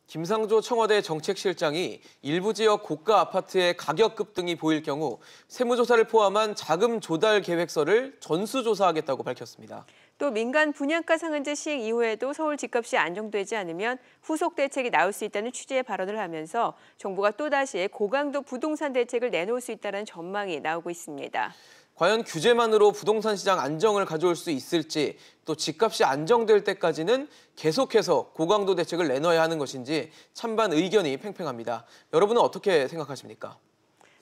김상조 청와대 정책실장이 일부 지역 고가 아파트의 가격 급등이 보일 경우 세무조사를 포함한 자금 조달 계획서를 전수조사하겠다고 밝혔습니다. 또 민간 분양가 상한제 시행 이후에도 서울 집값이 안정되지 않으면 후속 대책이 나올 수 있다는 취지의 발언을 하면서 정부가 또다시 고강도 부동산 대책을 내놓을 수 있다는 전망이 나오고 있습니다. 과연 규제만으로 부동산 시장 안정을 가져올 수 있을지, 또 집값이 안정될 때까지는 계속해서 고강도 대책을 내놔야 하는 것인지 찬반 의견이 팽팽합니다. 여러분은 어떻게 생각하십니까?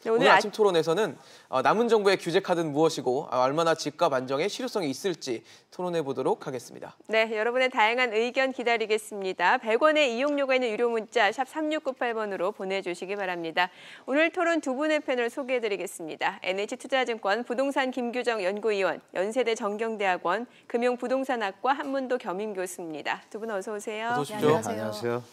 네, 오늘 아침 토론에서는 남은 정부의 규제 카드는 무엇이고 얼마나 집값 안정에 실효성이 있을지 토론해 보도록 하겠습니다. 네, 여러분의 다양한 의견 기다리겠습니다. 100원의 이용료가 있는 유료 문자 샵 3698번으로 보내주시기 바랍니다. 오늘 토론 두 분의 패널 소개해드리겠습니다. NH투자증권 부동산 김규정 연구위원, 연세대 정경대학원 금융부동산학과 한문도 겸임교수입니다. 두 분 어서 오세요. 어서 오십시오. 네, 안녕하세요.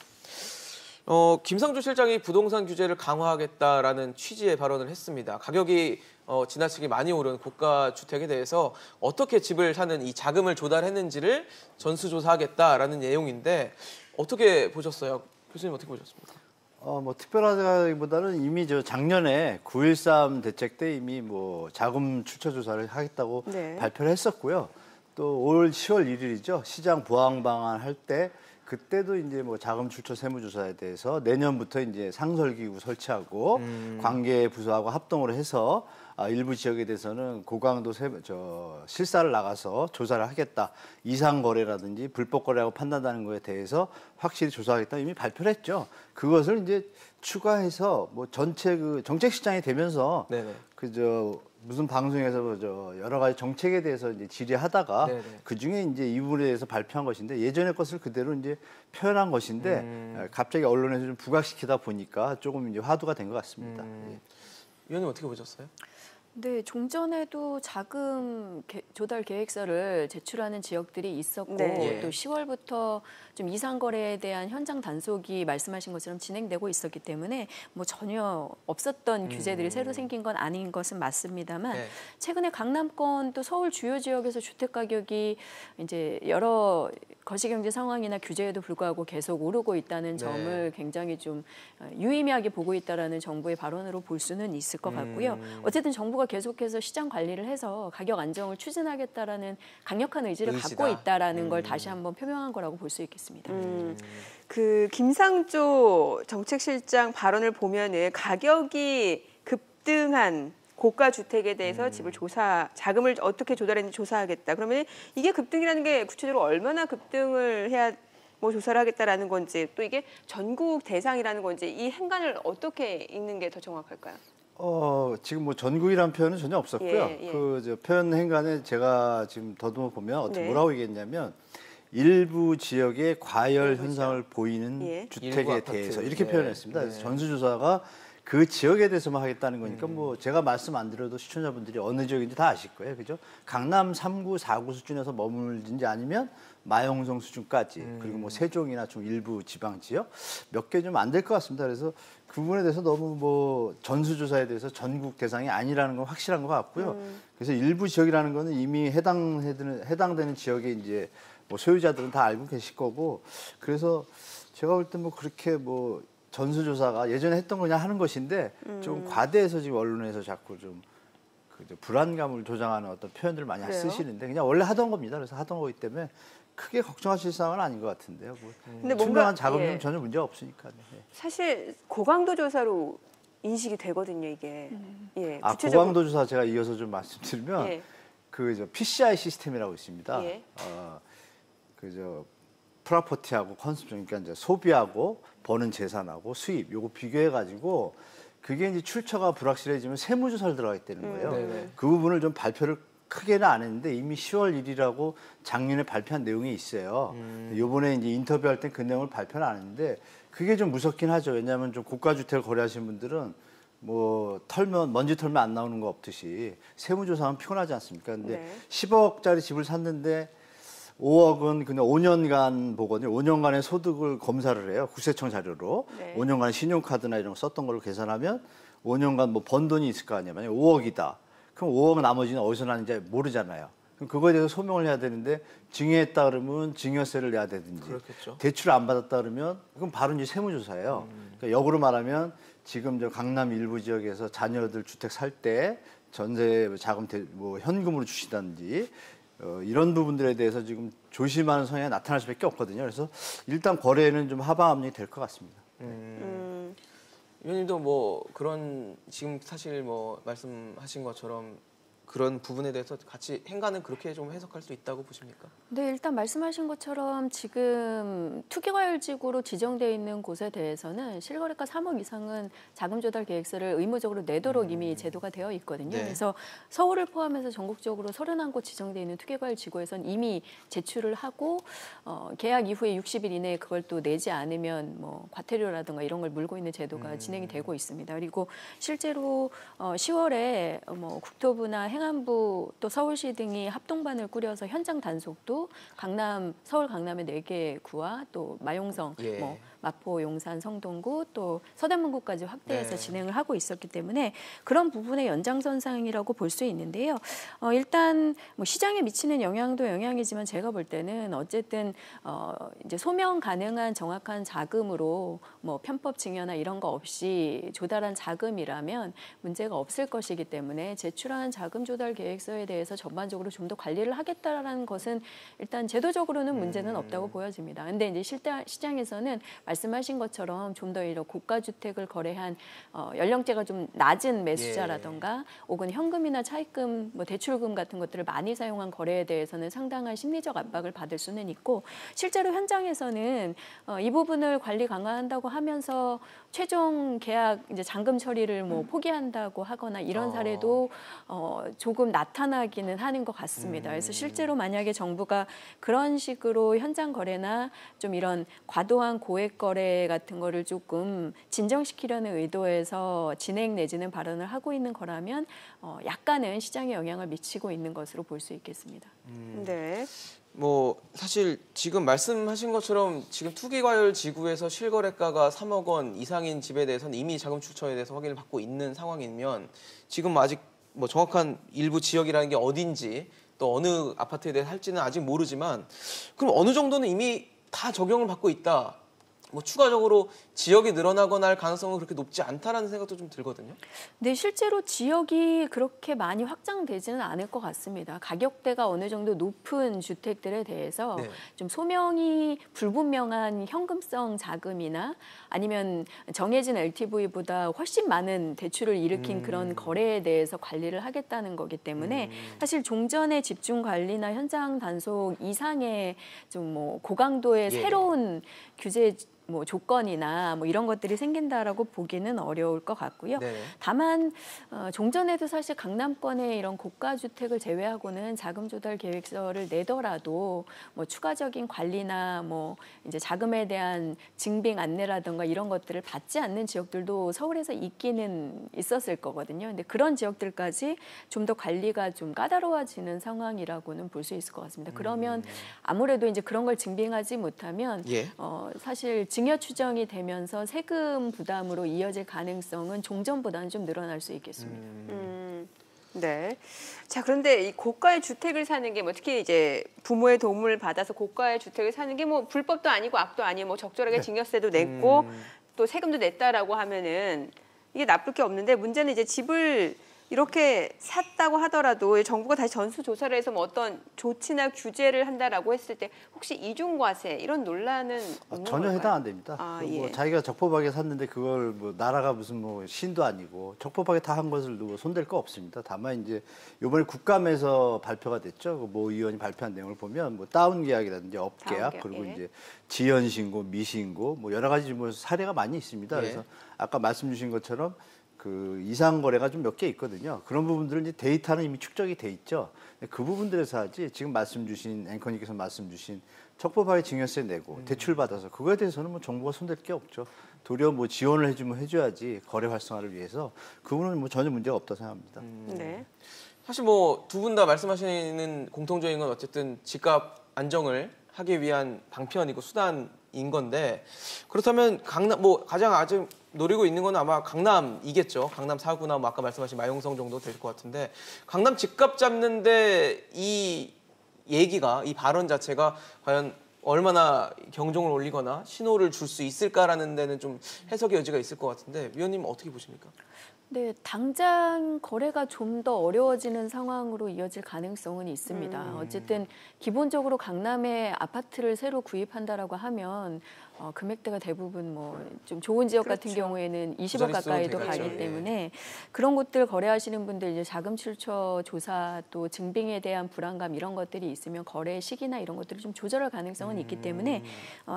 김상조 실장이 부동산 규제를 강화하겠다라는 취지의 발언을 했습니다. 가격이 지나치게 많이 오른 고가 주택에 대해서 어떻게 집을 사는 이 자금을 조달했는지를 전수조사하겠다라는 내용인데 어떻게 보셨어요? 교수님 어떻게 보셨습니까? 뭐 특별하다기보다는 이미 작년에 9.13 대책 때 이미 뭐 자금 출처 조사를 하겠다고 발표를 했었고요. 또 올 10월 1일이죠. 시장 보완 방안 할 때 그때도 이제 뭐 자금 출처 세무조사에 대해서 내년부터 이제 상설기구 설치하고 관계 부서하고 합동으로 해서 일부 지역에 대해서는 고강도 실사를 나가서 조사를 하겠다. 이상 거래라든지 불법 거래라고 판단하는 거에 대해서 확실히 조사하겠다 이미 발표를 했죠. 그것을 이제 추가해서 뭐 전체 정책 시장이 되면서 무슨 방송에서 여러 가지 정책에 대해서 이제 질의하다가 그 중에 이제 이 부분에 대해서 발표한 것인데 예전의 것을 그대로 이제 표현한 것인데 갑자기 언론에서 좀 부각시키다 보니까 조금 이제 화두가 된 것 같습니다. 위원님 어떻게 보셨어요? 네, 종전에도 자금 조달 계획서를 제출하는 지역들이 있었고 또 10월부터 좀 이상 거래에 대한 현장 단속이 말씀하신 것처럼 진행되고 있었기 때문에 뭐 전혀 없었던 규제들이 새로 생긴 건 아닌 것은 맞습니다만 최근에 강남권 또 서울 주요 지역에서 주택 가격이 이제 여러 거시경제 상황이나 규제에도 불구하고 계속 오르고 있다는 점을 굉장히 좀 유의미하게 보고 있다라는 정부의 발언으로 볼 수는 있을 것 같고요. 어쨌든 정부가 계속해서 시장 관리를 해서 가격 안정을 추진하겠다라는 강력한 의지를 갖고 있다라는 걸 다시 한번 표명한 거라고 볼 수 있겠습니다. 그 김상조 정책실장 발언을 보면은 가격이 급등한 고가 주택에 대해서 자금을 어떻게 조달했는지 조사하겠다. 그러면 이게 급등이라는 게 구체적으로 얼마나 급등을 해야 뭐 조사를 하겠다라는 건지 또 이게 전국 대상이라는 건지 이 행간을 어떻게 읽는 게 더 정확할까요? 지금 뭐 전국이라는 표현은 전혀 없었고요. 표현 행간에 제가 지금 더듬어 보면 뭐라고 얘기했냐면 일부 지역의 과열 현상을 보이는 주택에 대해서 이렇게 표현했습니다. 그래서 전수조사가 그 지역에 대해서만 하겠다는 거니까 뭐 제가 말씀 안 드려도 시청자분들이 어느 지역인지 다 아실 거예요. 그죠? 강남 3구, 4구 수준에서 머물든지 아니면 마용성 수준까지 그리고 뭐 세종이나 좀 일부 지방 지역 몇 개 좀 안 될 것 같습니다. 그래서 그 부분에 대해서 너무 뭐 전수조사에 대해서 전국 대상이 아니라는 건 확실한 것 같고요. 그래서 일부 지역이라는 거는 이미 해당되는 지역에 이제 뭐 소유자들은 다 알고 계실 거고 그래서 제가 볼 때 뭐 그렇게 뭐 전수조사가 예전에 했던 거냐 하는 것인데 좀 과대해서 지금 언론에서 자꾸 좀 불안감을 조장하는 어떤 표현들을 많이 쓰시는데 그냥 원래 하던 겁니다. 그래서 하던 거기 때문에 크게 걱정하실 상황은 아닌 것 같은데요. 근데 투명한 자금은 전혀 문제가 없으니까. 사실 고강도 조사로 인식이 되거든요, 이게. 고강도 조사 제가 이어서 좀 말씀드리면 PCI 시스템이라고 있습니다. 프로퍼티하고 컨섬션, 그러니까 이제 소비하고 버는 재산하고 수입 요거 비교해 가지고 그게 이제 출처가 불확실해지면 세무조사를 들어가게 되는 거예요. 그 부분을 좀 발표를 크게는 안 했는데 이미 10월 1일이라고 작년에 발표한 내용이 있어요. 이번에 이제 인터뷰할 때 그 내용을 발표는 안 했는데 그게 좀 무섭긴 하죠. 왜냐하면 좀 고가 주택을 거래하시는 분들은 뭐 먼지 털면 안 나오는 거 없듯이 세무조사하면 피곤하지 않습니까? 근데 10억짜리 집을 샀는데 5억은 그냥 5년간 보거든요. 5년간의 소득을 검사를 해요. 국세청 자료로. 5년간 신용카드나 이런 거 썼던 걸로 계산하면 5년간 뭐 번 돈이 있을 거 아니에요. 만약에 5억이다. 그럼 5억 나머지는 어디서 나는지 모르잖아요. 그럼 그거에 대해서 소명을 해야 되는데 증여했다 그러면 증여세를 내야 되든지 그렇겠죠. 대출을 안 받았다 그러면 그럼 바로 이제 세무조사예요. 그러니까 역으로 말하면 지금 저 강남 일부 지역에서 자녀들 주택 살 때 전세 자금 뭐 현금으로 주시든지 이런 부분들에 대해서 지금 조심하는 성향이 나타날 수밖에 없거든요. 그래서 일단 거래는 좀 하방 압력이 될 것 같습니다. 위원님도 뭐 그런 지금 사실 뭐 말씀하신 것처럼 그런 부분에 대해서 같이 행간은 그렇게 좀 해석할 수 있다고 보십니까? 네, 일단 말씀하신 것처럼 지금 투기과열지구로 지정되어 있는 곳에 대해서는 실거래가 3억 이상은 자금 조달 계획서를 의무적으로 내도록 이미 제도가 되어 있거든요. 네. 그래서 서울을 포함해서 전국적으로 31곳 지정되어 있는 투기과열지구에서는 이미 제출을 하고 계약 이후에 60일 이내에 그걸 또 내지 않으면 뭐 과태료라든가 이런 걸 물고 있는 제도가 진행이 되고 있습니다. 그리고 실제로 10월에 뭐 국토부나 행안부 또 서울시 등이 합동반을 꾸려서 현장 단속도 서울 강남의 4개 구와 또 마용성, 예. 뭐 마포, 용산, 성동구 또 서대문구까지 확대해서 네. 진행을 하고 있었기 때문에 그런 부분의 연장선상이라고 볼 수 있는데요. 일단 뭐 시장에 미치는 영향도 영향이지만 제가 볼 때는 어쨌든 이제 소명 가능한 정확한 자금으로 뭐 편법 증여나 이런 거 없이 조달한 자금이라면 문제가 없을 것이기 때문에 제출한 자금 조달 계획서에 대해서 전반적으로 좀 더 관리를 하겠다라는 것은 일단 제도적으로는 문제는 없다고 보여집니다. 근데 이제 시장에서는 말씀하신 것처럼 좀 더 이런 고가 주택을 거래한 연령대가 좀 낮은 매수자라던가 혹은 현금이나 차입금, 뭐 대출금 같은 것들을 많이 사용한 거래에 대해서는 상당한 심리적 압박을 받을 수는 있고 실제로 현장에서는 이 부분을 관리 강화한다고 하면서 최종 계약 이제 잔금 처리를 뭐 포기한다고 하거나 이런 사례도 조금 나타나기는 하는 것 같습니다. 그래서 실제로 만약에 정부가 그런 식으로 현장 거래나 좀 이런 과도한 고액 거래 같은 거를 조금 진정시키려는 의도에서 진행 내지는 발언을 하고 있는 거라면 약간은 시장에 영향을 미치고 있는 것으로 볼 수 있겠습니다. 네. 뭐 사실 지금 말씀하신 것처럼 지금 투기과열 지구에서 실거래가가 3억 원 이상인 집에 대해서는 이미 자금 출처에 대해서 확인을 받고 있는 상황이면 지금 아직 뭐 정확한 일부 지역이라는 게 어딘지 또 어느 아파트에 대해 할지는 아직 모르지만 그럼 어느 정도는 이미 다 적용을 받고 있다. 뭐 추가적으로 지역이 늘어나거나 할 가능성은 그렇게 높지 않다라는 생각도 좀 들거든요. 네, 실제로 지역이 그렇게 많이 확장되지는 않을 것 같습니다. 가격대가 어느 정도 높은 주택들에 대해서 네. 좀 소명이 불분명한 현금성 자금이나 아니면 정해진 LTV보다 훨씬 많은 대출을 일으킨 그런 거래에 대해서 관리를 하겠다는 거기 때문에 사실 종전의 집중 관리나 현장 단속 이상의 좀 뭐 고강도의 새로운 규제 뭐 조건이나 뭐 이런 것들이 생긴다라고 보기는 어려울 것 같고요. 네. 다만 종전에도 사실 강남권의 이런 고가 주택을 제외하고는 자금 조달 계획서를 내더라도 뭐 추가적인 관리나 뭐 이제 자금에 대한 증빙 안내라든가 이런 것들을 받지 않는 지역들도 서울에서 있기는 있었을 거거든요. 근데 그런 지역들까지 좀 더 관리가 좀 까다로워지는 상황이라고는 볼 수 있을 것 같습니다. 그러면 아무래도 이제 그런 걸 증빙하지 못하면 사실 증여 추정이 되면서 세금 부담으로 이어질 가능성은 종전보다는 좀 늘어날 수 있겠습니다. 네. 자, 그런데 이 고가의 주택을 사는 게 뭐 특히 이제 부모의 도움을 받아서 고가의 주택을 사는 게 뭐 불법도 아니고 악도 아니고 뭐 적절하게 증여세도 냈고 또 세금도 냈다라고 하면은 이게 나쁠 게 없는데 문제는 이제 집을 이렇게 샀다고 하더라도 정부가 다시 전수조사를 해서 뭐 어떤 조치나 규제를 한다라고 했을 때 혹시 이중과세 이런 논란은 없는 전혀 걸까요? 해당 안 됩니다. 뭐 자기가 적법하게 샀는데 그걸 뭐 나라가 무슨 뭐 신도 아니고 적법하게 다 한 것을 누구 손댈 거 없습니다. 다만 이제 이번에 국감에서 발표가 됐죠. 모 의원이 발표한 내용을 보면 뭐 다운 계약이라든지 업 계약 그리고 이제 지연 신고, 미신고 뭐 여러 가지 뭐 사례가 많이 있습니다. 그래서 아까 말씀 주신 것처럼 그 이상 거래가 좀 몇 개 있거든요. 그런 부분들은 이제 데이터는 이미 축적이 돼 있죠. 그 부분들에서 하지 지금 말씀 주신 앵커님께서 말씀 주신 적법하게 증여세 내고 대출 받아서 그거에 대해서는 뭐 정부가 손댈 게 없죠. 도리어 뭐 지원을 해주면 해줘야지 거래 활성화를 위해서 그거는 뭐 전혀 문제가 없다고 생각합니다. 네. 사실 뭐 두 분 다 말씀하시는 공통적인 건 어쨌든 집값 안정을 하기 위한 방편이고 수단인 건데 그렇다면 강남 뭐 가장 아주 노리고 있는 건 아마 강남이겠죠. 강남 4구나 뭐 아까 말씀하신 마용성 정도 될 것 같은데 강남 집값 잡는데 이 얘기가 이 발언 자체가 과연 얼마나 경종을 울리거나 신호를 줄 수 있을까라는 데는 좀 해석의 여지가 있을 것 같은데 위원님 어떻게 보십니까? 네, 당장 거래가 좀 더 어려워지는 상황으로 이어질 가능성은 있습니다. 어쨌든 기본적으로 강남에 아파트를 새로 구입한다라고 하면 금액대가 대부분 뭐 좀 좋은 지역 그렇죠. 같은 경우에는 20억 가까이도 되겠죠. 가기 예. 때문에 그런 곳들 거래하시는 분들 이제 자금 출처 조사 또 증빙에 대한 불안감 이런 것들이 있으면 거래 시기나 이런 것들을 좀 조절할 가능성은 있기 때문에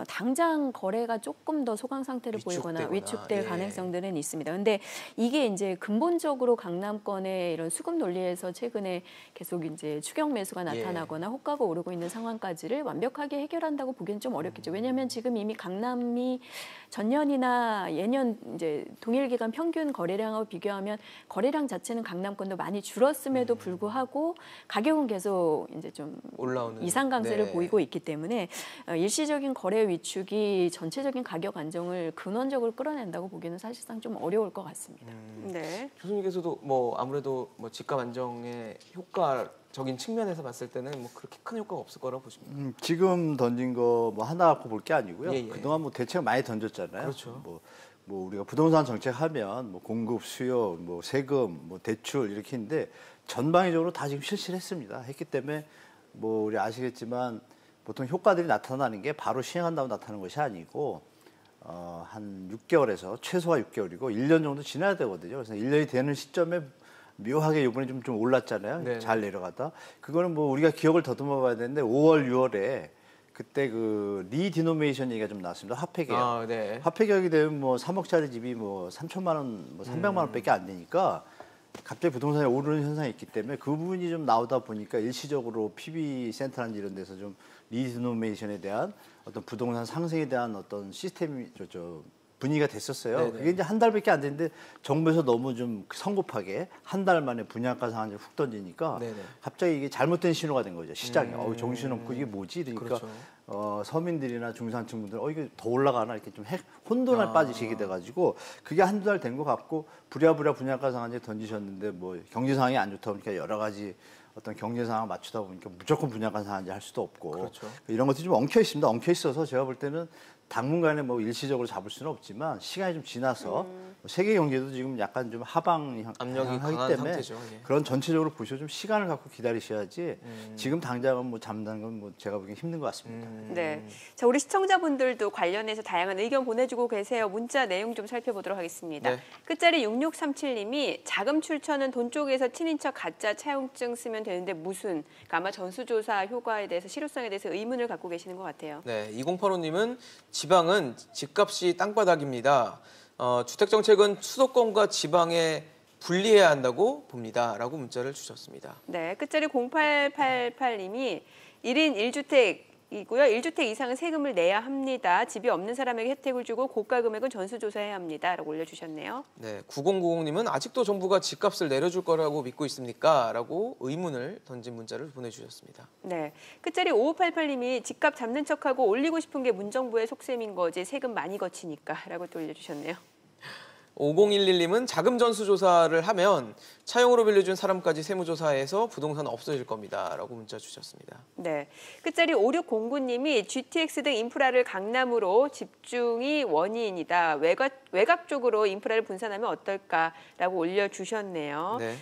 당장 거래가 조금 더 소강 상태를 보이거나 위축될 예. 가능성들은 있습니다. 근데 이게 이제 근본적으로 강남권의 이런 수급 논리에서 최근에 계속 이제 추격 매수가 나타나거나 호가가 오르고 있는 상황까지를 완벽하게 해결한다고 보기는 좀 어렵겠죠. 왜냐하면 지금 이미 강남이 전년이나 예년 이제 동일 기간 평균 거래량하고 비교하면 거래량 자체는 강남권도 많이 줄었음에도 불구하고 가격은 계속 이제 좀 올라오는 이상 강세를 네. 보이고 있기 때문에 일시적인 거래 위축이 전체적인 가격 안정을 근원적으로 끌어낸다고 보기는 사실상 좀 어려울 것 같습니다. 네. 교수님께서도 뭐 아무래도 뭐 집값 안정의 효과적인 측면에서 봤을 때는 뭐 그렇게 큰 효과가 없을 거라고 보십니다. 지금 던진 거 뭐 하나 갖고 볼 게 아니고요. 예, 예. 그동안 뭐 대책 많이 던졌잖아요. 그렇죠. 뭐 우리가 부동산 정책하면 뭐 공급, 수요, 뭐 세금, 뭐 대출 이렇게 있는데 전방위적으로 다 지금 실시를 했습니다. 했기 때문에 뭐 우리 아시겠지만 보통 효과들이 나타나는 게 바로 시행한다고 나타나는 것이 아니고 한 6개월에서 최소가 6개월이고 1년 정도 지나야 되거든요. 그래서 1년이 되는 시점에 묘하게 이번에 좀 올랐잖아요. 네네. 잘 내려가다. 그거는 뭐 우리가 기억을 더듬어 봐야 되는데 5월, 6월에 그때 그 리디노메이션 얘기가 좀 나왔습니다. 화폐 개혁. 아, 네. 화폐 개혁이 되면 뭐 3억짜리 집이 뭐 3천만 원, 뭐 300만 원밖에 안 되니까 갑자기 부동산이 오르는 현상이 있기 때문에 그 부분이 좀 나오다 보니까 일시적으로 PB 센터라든지 이런 데서 좀 리디노메이션에 대한 어떤 부동산 상승에 대한 어떤 시스템이 분위기가 됐었어요. 네네. 그게 이제 한 달밖에 안 됐는데 정부에서 너무 좀 성급하게 한 달 만에 분양가 상한제 훅 던지니까 네네. 갑자기 이게 잘못된 신호가 된 거죠. 시장에. 정신없고 이게 뭐지? 그러니까 그렇죠. 서민들이나 중산층 분들 이게 더 올라가나 이렇게 좀 혼돈에 빠지시게 돼가지고 그게 한두 달 된 것 같고 부랴부랴 분양가 상한제 던지셨는데 뭐 경제 상황이 안 좋다 보니까 여러 가지 어떤 경제 상황 맞추다 보니까 무조건 분양가 상한제 할 수도 없고 그렇죠. 이런 것들이 좀 엉켜 있습니다. 엉켜 있어서 제가 볼 때는 당분간에 뭐 일시적으로 잡을 수는 없지만 시간이 좀 지나서 세계 경제도 지금 약간 좀 하방 압력이 하기 강한 때문에 상태죠. 예. 그런 전체적으로 보시고 좀 시간을 갖고 기다리셔야지 지금 당장은 뭐 잡는 건 뭐 제가 보기엔 힘든 것 같습니다. 네. 자, 우리 시청자분들도 관련해서 다양한 의견 보내주고 계세요. 문자 내용 좀 살펴보도록 하겠습니다. 네. 끝자리 6637님이 자금 출처는 돈 쪽에서 친인척 가짜 차용증 쓰면 되는데 무슨, 그러니까 아마 전수조사 효과에 대해서 실효성에 대해서 의문을 갖고 계시는 것 같아요. 네, 2085님은 지방은 집값이 땅바닥입니다. 주택정책은 수도권과 지방에 분리해야 한다고 봅니다. 라고 문자를 주셨습니다. 네, 끝자리 0888님이 1인 1주택이고요. 1주택 이상은 세금을 내야 합니다. 집이 없는 사람에게 혜택을 주고 고가 금액은 전수조사해야 합니다. 라고 올려주셨네요. 네, 9090님은 아직도 정부가 집값을 내려줄 거라고 믿고 있습니까? 라고 의문을 던진 문자를 보내주셨습니다. 네, 끝자리 5588님이 집값 잡는 척하고 올리고 싶은 게 문정부의 속셈인 거지 세금 많이 거치니까 라고 또 올려주셨네요. 5011님은 자금 전수조사를 하면 차용으로 빌려준 사람까지 세무조사해서 부동산 없어질 겁니다. 라고 문자 주셨습니다. 네, 끝자리 5609님이 GTX 등 인프라를 강남으로 집중이 원인이다. 외곽 쪽으로 인프라를 분산하면 어떨까라고 올려주셨네요. 네.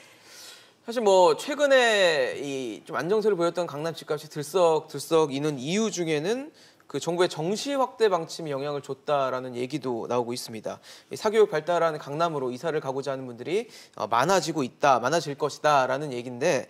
사실 뭐 최근에 이 좀 안정세를 보였던 강남 집값이 들썩들썩 이는 이유 중에는 그 정부의 정시 확대 방침이 영향을 줬다라는 얘기도 나오고 있습니다. 사교육 발달하는 강남으로 이사를 가고자 하는 분들이 많아질 것이다라는 얘기인데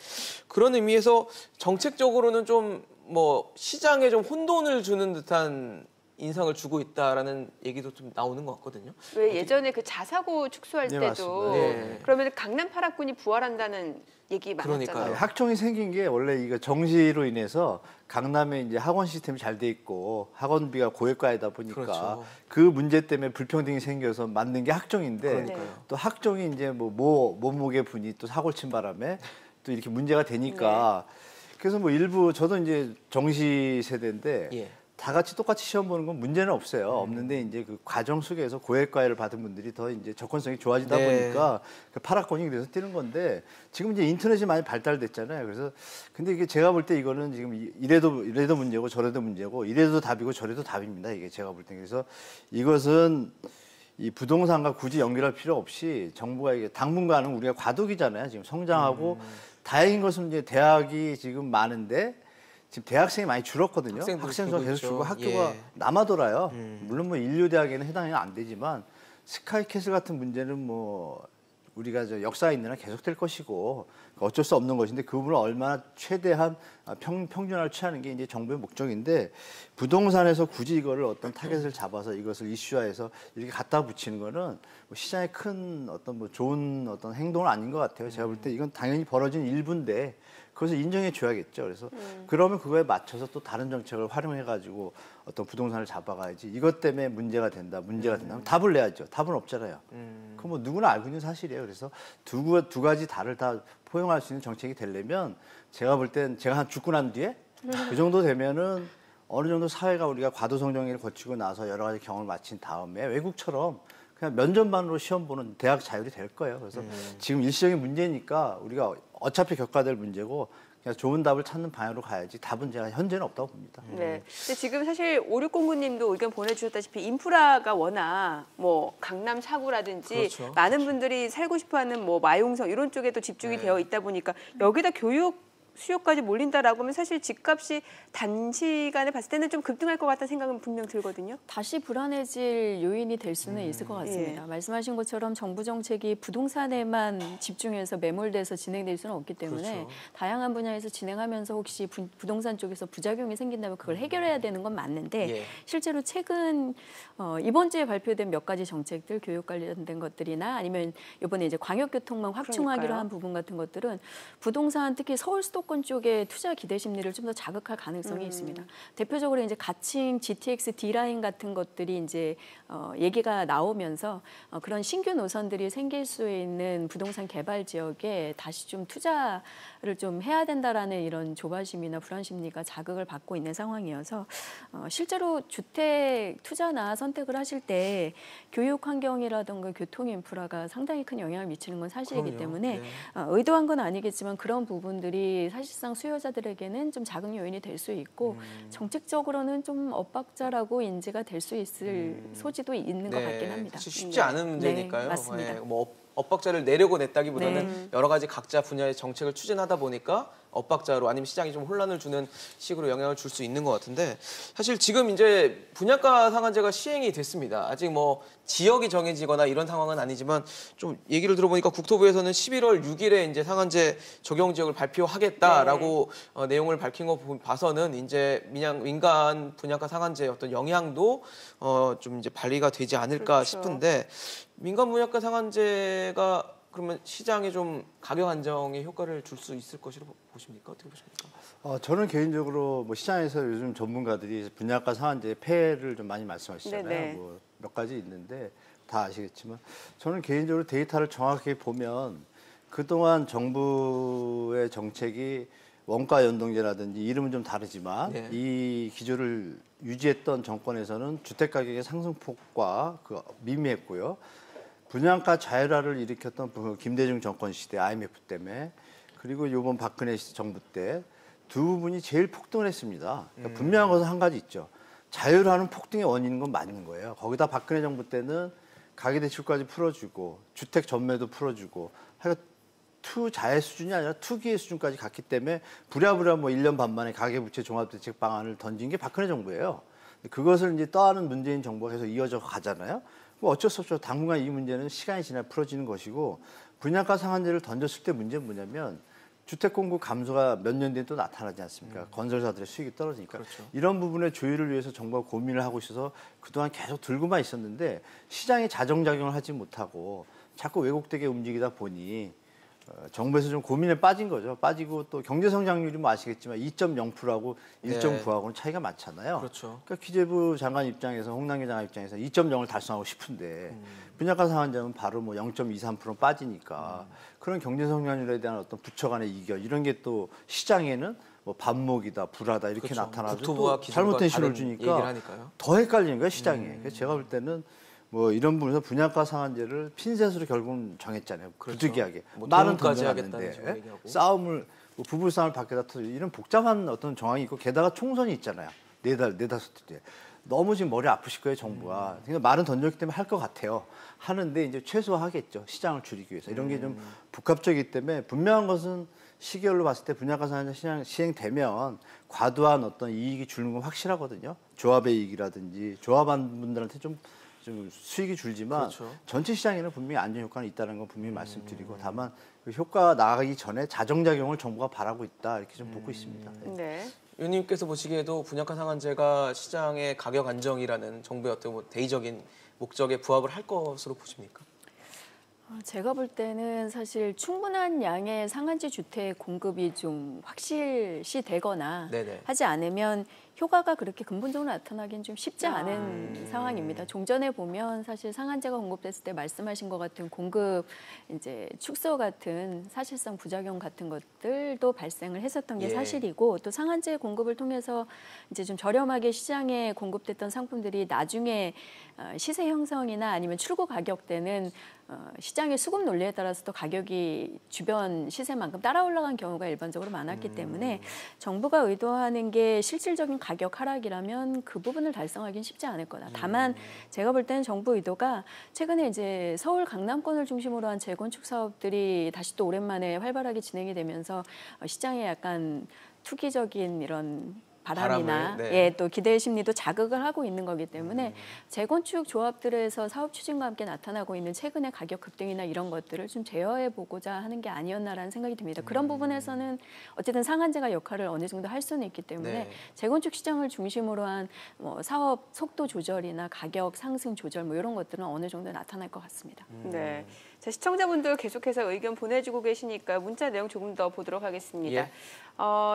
그런 의미에서 정책적으로는 좀 뭐 시장에 좀 혼돈을 주는 듯한 인상을 주고 있다라는 얘기도 좀 나오는 것 같거든요. 왜 예전에 그 자사고 축소할 네, 때도 네. 그러면 강남 8학군이 부활한다는 얘기 많았잖아요. 그러니까요. 학종이 생긴 게 원래 이거 정시로 인해서 강남에 이제 학원 시스템이 잘 돼 있고 학원비가 고액가이다 보니까 그렇죠. 그 문제 때문에 불평등이 생겨서 만든 게 학종인데 그러니까요. 또 학종이 이제 몸무게 분이 또 사고를 친 바람에 또 이렇게 문제가 되니까 그래서 뭐 일부 저도 이제 정시 세대인데 예. 다 같이 똑같이 시험 보는 건 문제는 없어요. 없는데 이제 그 과정 속에서 고액과외를 받은 분들이 더 이제 접근성이 좋아지다 보니까 그 파락권이 그래서 뛰는 건데 지금 이제 인터넷이 많이 발달됐잖아요. 그래서 근데 이게 제가 볼 때 이거는 지금 이래도 문제고 저래도 문제고 이래도 답이고 저래도 답입니다. 이게 제가 볼 때 그래서 이것은 이 부동산과 굳이 연결할 필요 없이 정부가 이게 당분간은 우리가 과도기잖아요. 지금 성장하고 다행인 것은 이제 대학이 지금 많은데 지금 대학생이 많이 줄었거든요. 학생 수가 계속 줄고 학교가 남아 돌아요. 물론 뭐 인류 대학에는 해당이 안 되지만 스카이캐슬 같은 문제는 뭐 우리가 저 역사에 있는 한 계속될 것이고 어쩔 수 없는 것인데 그 부분을 얼마나 최대한 평준화를 취하는 게 이제 정부의 목적인데 부동산에서 굳이 이거를 어떤 타겟을 잡아서 이것을 이슈화해서 이렇게 갖다 붙이는 거는 뭐 시장에 큰 어떤 뭐 좋은 어떤 행동은 아닌 것 같아요. 제가 볼 때 이건 당연히 벌어진 일부인데 그것을 인정해 줘야겠죠. 그래서 그러면 그거에 맞춰서 또 다른 정책을 활용해 가지고 어떤 부동산을 잡아가야지. 이것 때문에 문제가 된다. 그럼 답을 내야죠. 답은 없잖아요. 그건 뭐 누구나 알고 있는 사실이에요. 그래서 두 가지 달을 다 포용할 수 있는 정책이 되려면 제가 볼 땐 제가 한 죽고 난 뒤에 그 정도 되면은 어느 정도 사회가 우리가 과도성장을 거치고 나서 여러 가지 경험을 마친 다음에 외국처럼 그냥 면접만으로 시험 보는 대학 자율이 될 거예요. 그래서 지금 일시적인 문제니까 우리가 어차피 겪어야 될 문제고 그냥 좋은 답을 찾는 방향으로 가야지 답은 제가 현재는 없다고 봅니다. 네. 근데 지금 사실 5609님도 의견 보내주셨다시피 인프라가 워낙 뭐 강남 사구라든지 그렇죠. 많은 분들이 살고 싶어하는 뭐 마용성 이런 쪽에도 집중이 되어 있다 보니까 여기다 교육 수요까지 몰린다라고 하면 사실 집값이 단시간에 봤을 때는 좀 급등할 것 같다는 생각은 분명 들거든요. 다시 불안해질 요인이 될 수는 있을 것 같습니다. 말씀하신 것처럼 정부 정책이 부동산에만 집중해서 매몰돼서 진행될 수는 없기 때문에 다양한 분야에서 진행하면서 혹시 부동산 쪽에서 부작용이 생긴다면 그걸 해결해야 되는 건 맞는데 실제로 최근 이번 주에 발표된 몇 가지 정책들, 교육 관련된 것들이나 아니면 이번에 이제 광역교통망 확충하기로 한 부분 같은 것들은 부동산 특히 서울 수도권 쪽에 투자 기대 심리를 좀 더 자극할 가능성이 있습니다. 대표적으로 이제 가칭 GTX D라인 같은 것들이 이제 얘기가 나오면서 그런 신규 노선들이 생길 수 있는 부동산 개발 지역에 다시 좀 투자를 좀 해야 된다라는 이런 조바심이나 불안 심리가 자극을 받고 있는 상황이어서 실제로 주택 투자나 선택을 하실 때 교육 환경이라든가 교통 인프라가 상당히 큰 영향을 미치는 건 사실이기 때문에 의도한 건 아니겠지만 그런 부분들이 사실상 수요자들에게는 좀 자극 요인이 될 수 있고 정책적으로는 좀 엇박자라고 인지가 될 수 있을 소지도 있는 것 같긴 합니다. 사실 쉽지 않은 문제니까요. 맞습니다. 뭐 엇박자를 내려고 냈다기보다는 여러 가지 각자 분야의 정책을 추진하다 보니까 엇박자로 아니면 시장이 좀 혼란을 주는 식으로 영향을 줄 수 있는 것 같은데 사실 지금 이제 분양가 상한제가 시행이 됐습니다. 아직 뭐 지역이 정해지거나 이런 상황은 아니지만 좀 얘기를 들어보니까 국토부에서는 11월 6일에 이제 상한제 적용 지역을 발표하겠다라고 내용을 밝힌 거 봐서는 이제 민간 분양가 상한제의 어떤 영향도 좀 이제 발휘가 되지 않을까 싶은데 민간 분양가 상한제가 그러면 시장에 좀 가격 안정에 효과를 줄 수 있을 것이라고 보십니까? 어떻게 보십니까? 저는 개인적으로 뭐 시장에서 요즘 전문가들이 분양가 상한제 폐해를 좀 많이 말씀하시잖아요. 뭐 몇 가지 있는데 다 아시겠지만 저는 개인적으로 데이터를 정확하게 보면 그동안 정부의 정책이 원가 연동제라든지 이름은 좀 다르지만 이 기조를 유지했던 정권에서는 주택 가격의 상승폭과 미미했고요. 분양가 자율화를 일으켰던 김대중 정권 시대 IMF 때문에 그리고 이번 박근혜 정부 때 두 분이 제일 폭등을 했습니다. 그러니까 분명한 것은 한 가지 있죠. 자율화는 폭등의 원인인 건 맞는 거예요. 거기다 박근혜 정부 때는 가계대출까지 풀어주고 주택 전매도 풀어주고 하여간 투자의 수준이 아니라 투기의 수준까지 갔기 때문에 부랴부랴 뭐 1년 반 만에 가계부채 종합대책 방안을 던진 게 박근혜 정부예요. 그것을 이제 떠안은 문재인 정부가 계속 이어져 가잖아요. 어쩔 수 없죠. 당분간 이 문제는 시간이 지나 풀어지는 것이고 분양가 상한제를 던졌을 때 문제는 뭐냐면 주택 공급 감소가 몇 년 뒤에 또 나타나지 않습니까? 건설사들의 수익이 떨어지니까 이런 부분의 조율을 위해서 정부가 고민을 하고 있어서 그동안 계속 들고만 있었는데 시장이 자정작용을 하지 못하고 자꾸 왜곡되게 움직이다 보니 정부에서 좀 고민에 빠진 거죠. 빠지고 또 경제 성장률이 뭐 아시겠지만 2.0%하고 1.9하고는 차이가 많잖아요. 그러니까 기재부 장관 입장에서 홍남기 장관 입장에서 2.0을 달성하고 싶은데 분양가 상한제는 바로 뭐 0.23% 빠지니까 그런 경제 성장률에 대한 어떤 부처 간의 이견 이런 게 또 시장에는 뭐 반목이다, 불하다 이렇게 그렇죠. 나타나도 잘못된 신호를 주니까 더 헷갈리는 거예요, 시장이. 그래서 제가 볼 때는 뭐 이런 부분에서 분양가 상한제를 핀셋으로 결국은 정했잖아요. 그렇죠. 부득이하게. 뭐 말은 돈까지 던져놨는데 싸움을 뭐 부부싸움을 밖에다 터져 이런 복잡한 어떤 정황이 있고 게다가 총선이 있잖아요. 네다섯 대. 너무 지금 머리 아프실 거예요, 정부가. 그러니까 말은 던졌기 때문에 할 것 같아요. 하는데 이제 최소화하겠죠. 시장을 줄이기 위해서. 이런 게 좀 복합적이기 때문에 분명한 것은 시계열로 봤을 때 분양가 상한제 시행되면 과도한 어떤 이익이 주는 건 확실하거든요. 조합의 이익이라든지 조합한 분들한테 좀 수익이 줄지만 그렇죠. 전체 시장에는 분명히 안전 효과는 있다는 건 분명히 말씀드리고 다만 그 효과가 나가기 전에 자정작용을 정부가 바라고 있다 이렇게 좀 보고 있습니다. 네. 의원님께서 보시기에도 분양가 상한제가 시장의 가격 안정이라는 정부의 어떤 뭐 대의적인 목적에 부합을 할 것으로 보십니까? 제가 볼 때는 사실 충분한 양의 상한제 주택 공급이 좀 확실시 되거나 네네. 하지 않으면 효과가 그렇게 근본적으로 나타나기는 좀 쉽지 않은 상황입니다. 종전에 보면 사실 상한제가 공급됐을 때 말씀하신 것 같은 공급 이제 축소 같은 사실상 부작용 같은 것들도 발생을 했었던 게 사실이고 또 상한제 공급을 통해서 이제 좀 저렴하게 시장에 공급됐던 상품들이 나중에 시세 형성이나 아니면 출고 가격 때는 시장의 수급 논리에 따라서 또 가격이 주변 시세만큼 따라 올라간 경우가 일반적으로 많았기 때문에 정부가 의도하는 게 실질적인 가격 하락이라면 그 부분을 달성하기는 쉽지 않을 거다. 다만 제가 볼 때는 정부 의도가 최근에 이제 서울 강남권을 중심으로 한 재건축 사업들이 다시 또 오랜만에 활발하게 진행이 되면서 시장에 약간 투기적인 이런 바람이나 또 기대 심리도 자극을 하고 있는 거기 때문에 재건축 조합들에서 사업 추진과 함께 나타나고 있는 최근의 가격 급등이나 이런 것들을 좀 제어해 보고자 하는 게 아니었나라는 생각이 듭니다. 그런 부분에서는 어쨌든 상한제가 역할을 어느 정도 할 수는 있기 때문에 재건축 시장을 중심으로 한 뭐 사업 속도 조절이나 가격 상승 조절 뭐 이런 것들은 어느 정도 나타날 것 같습니다. 네. 자, 시청자분들 계속해서 의견 보내주고 계시니까 문자 내용 조금 더 보도록 하겠습니다.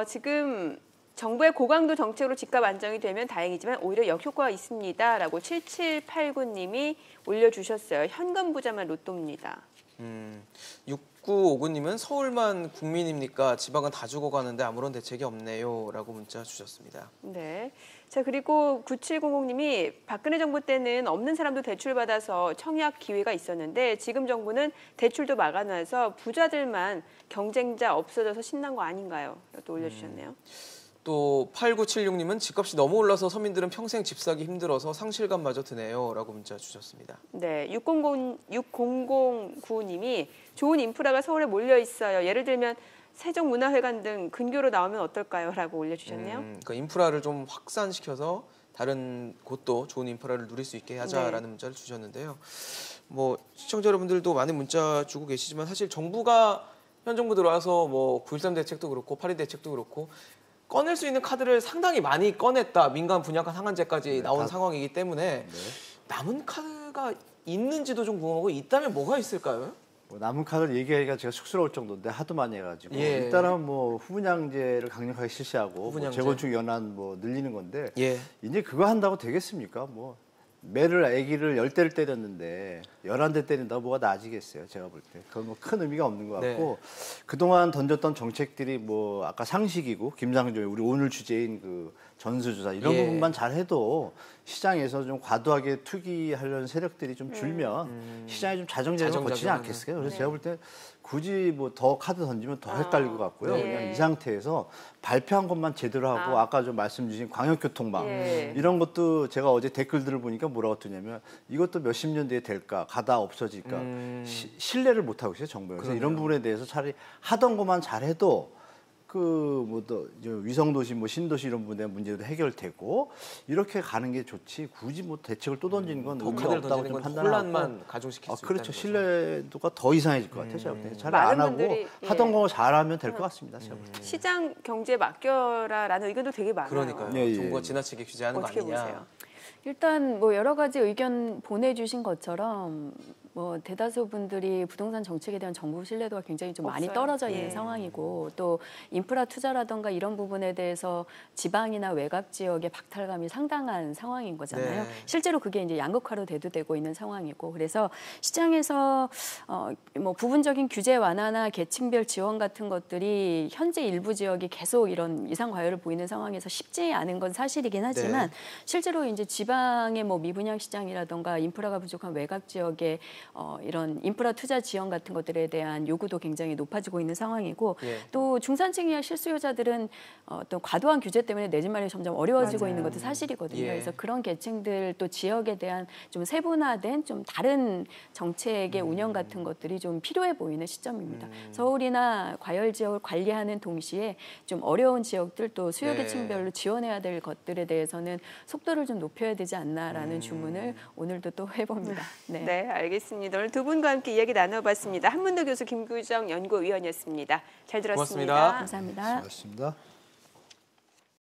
지금 정부의 고강도 정책으로 집값 안정이 되면 다행이지만 오히려 역효과가 있습니다라고 7789님이 올려주셨어요. 현금 부자만 로또입니다. 6959님은 서울만 국민입니까? 지방은 다 죽어가는데 아무런 대책이 없네요. 라고 문자 주셨습니다. 네. 자, 그리고 9700님이 박근혜 정부 때는 없는 사람도 대출받아서 청약 기회가 있었는데 지금 정부는 대출도 막아놔서 부자들만 경쟁자 없어져서 신난 거 아닌가요? 또 올려주셨네요. 또 8976님은 집값이 너무 올라서 서민들은 평생 집 사기 힘들어서 상실감마저 드네요. 라고 문자 주셨습니다. 네, 6009님이 좋은 인프라가 서울에 몰려 있어요. 예를 들면 세종문화회관 등 근교로 나오면 어떨까요? 라고 올려주셨네요. 그 인프라를 좀 확산시켜서 다른 곳도 좋은 인프라를 누릴 수 있게 하자라는 문자를 주셨는데요. 뭐 시청자 여러분들도 많은 문자 주고 계시지만 사실 정부가 현 정부 들어와서 뭐 9.13 대책도 그렇고 8.2 대책도 그렇고 꺼낼 수 있는 카드를 상당히 많이 꺼냈다. 민간 분양가 상한제까지 나온 상황이기 때문에 남은 카드가 있는지도 좀 궁금하고 있다면 뭐가 있을까요? 뭐 남은 카드를 얘기하기가 제가 쑥스러울 정도인데 하도 많이 해가지고 일단은 뭐 후분양제를 강력하게 실시하고 뭐 재건축 연한 뭐 늘리는 건데 이제 그거 한다고 되겠습니까? 뭐 매를 아기를 10대를 때렸는데 11대 때린다고 뭐가 나아지겠어요? 제가 볼 때. 그건 뭐 큰 의미가 없는 것 같고 그동안 던졌던 정책들이 뭐 아까 상식이고 김상조 우리 오늘 주제인 그 전수조사 이런 부분만 잘해도 시장에서 좀 과도하게 투기하려는 세력들이 좀 줄면 시장에 좀 자정작용을 거치지 않겠어요? 그래서 제가 볼 때 굳이 뭐 더 카드 던지면 더 헷갈릴 것 같고요. 그냥 이 상태에서 발표한 것만 제대로 하고 아까 좀 말씀 주신 광역교통망 이런 것도 제가 어제 댓글들을 보니까 뭐라고 뜨냐면 이것도 몇십 년 뒤에 될까 가다 없어질까 신뢰를 못 하고 있어요 정부에서. 그래서 이런 부분에 대해서 차라리 하던 것만 잘해도 그 뭐 또 위성도시 뭐 신도시 이런 부분에 문제도 해결되고 이렇게 가는 게 좋지 굳이 뭐 대책을 또 던지는 건 의미가 없다고 좀 판단하고 혼란만 가중시킬 수 그렇죠. 있다는 신뢰도가 더 이상해질 것 같아요. 제가 볼 때. 차라리 안 하고 하던 거 잘하면 될 것 같습니다. 제가 볼 때. 시장 경제에 맡겨라라는 의견도 되게 많아요. 그러니까요. 정부가 지나치게 규제하는 거 아니냐. 보세요? 일단 뭐 여러 가지 의견 보내주신 것처럼 뭐 대다수 분들이 부동산 정책에 대한 정부 신뢰도가 굉장히 좀 많이 없어요. 떨어져 있는 상황이고 또 인프라 투자라던가 이런 부분에 대해서 지방이나 외곽 지역의 박탈감이 상당한 상황인 거잖아요. 네. 실제로 그게 이제 양극화로 대두되고 있는 상황이고 그래서 시장에서 뭐 부분적인 규제 완화나 계층별 지원 같은 것들이 현재 일부 지역이 계속 이런 이상 과열을 보이는 상황에서 쉽지 않은 건 사실이긴 하지만 실제로 이제 지방의 뭐 미분양 시장이라던가 인프라가 부족한 외곽 지역의 이런 인프라 투자 지원 같은 것들에 대한 요구도 굉장히 높아지고 있는 상황이고 또 중산층 이하 실수요자들은 또 과도한 규제 때문에 내 집 마련이 점점 어려워지고 있는 것도 사실이거든요. 그래서 그런 계층들 또 지역에 대한 좀 세분화된 좀 다른 정책의 운영 같은 것들이 좀 필요해 보이는 시점입니다. 서울이나 과열 지역을 관리하는 동시에 좀 어려운 지역들 또 수요 계층별로 지원해야 될 것들에 대해서는 속도를 좀 높여야 되지 않나라는 주문을 오늘도 또 해봅니다. 네, 알겠습니다. 오늘 두 분과 함께 이야기 나눠봤습니다. 한문도 교수 김규정 연구위원이었습니다. 잘 들었습니다. 고맙습니다. 감사합니다. 고맙습니다.